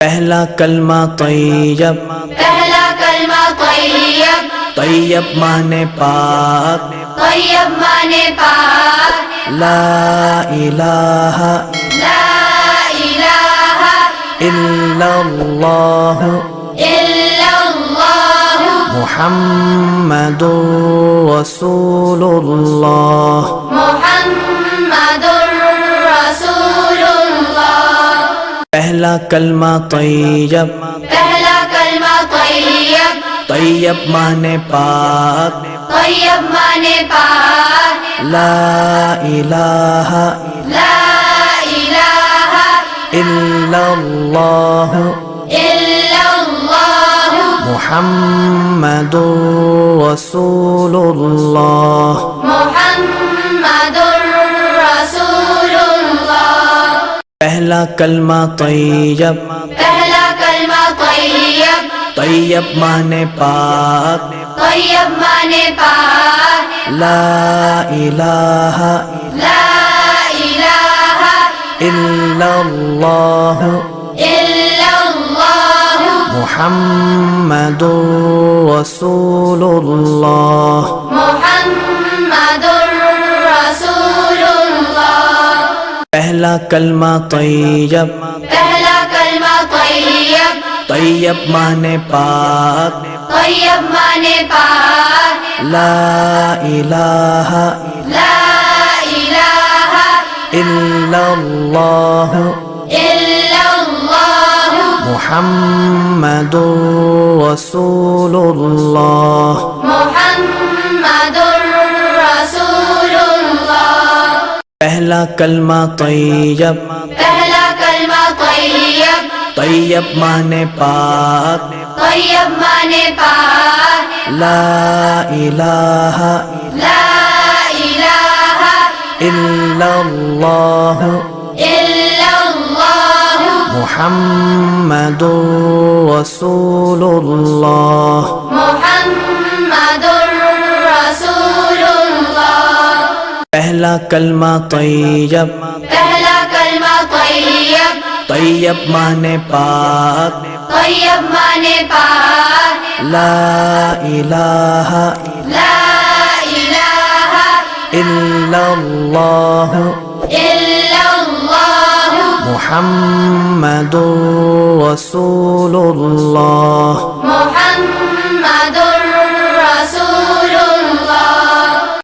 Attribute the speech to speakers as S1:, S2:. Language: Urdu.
S1: پہلا کلمہ طیب،
S2: پہلا کلمہ طیب،
S1: طیب مانے پاک،
S2: طیب مانے پاک،
S1: لا الہ
S2: لا الہ
S1: الا اللہ
S2: الا اللہ
S1: محمد رسول اللہ۔
S2: محمد رسول اللہ۔
S1: پہلا کلمہ طیب،
S2: پہلا کلمہ طیب،
S1: طیب مانے پاک،
S2: طیب مانے پاک،
S1: لا الہ
S2: لا الہ
S1: الا اللہ
S2: الا اللہ
S1: محمد رسول اللہ۔
S2: محمد رسول اللہ۔
S1: پہلا کلمہ طیب،
S2: پہلا کلمہ طیب،
S1: طیب مانے پاک،
S2: طیب مانے پاک،
S1: لا الہ
S2: لا الہ
S1: الا اللہ
S2: الا اللہ
S1: محمد رسول اللہ۔
S2: محمد رسول اللہ۔
S1: پہلا کلمہ طیب،
S2: پہلا کلمہ طیب،
S1: طیب مانے پاک،
S2: طیب مانے پاک،
S1: لا الہ
S2: لا الہ
S1: الا اللہ
S2: الا اللہ
S1: محمد رسول اللہ۔
S2: محمد رسول اللہ۔
S1: پہلا کلمہ طیب،
S2: پہلا کلمہ طیب،
S1: طیب مانے پاک،
S2: طیب مانے پاک،
S1: لا الہ
S2: لا الہ
S1: الا اللہ
S2: الا اللہ
S1: محمد رسول اللہ۔
S2: محمد رسول اللہ۔
S1: پہلا کلمہ طیب،
S2: پہلا کلمہ طیب،
S1: طیب مانے پاک،
S2: طیب مانے پاک،
S1: لا الہ
S2: لا الہ
S1: الا اللہ
S2: الا اللہ
S1: محمد رسول اللہ۔
S2: محمد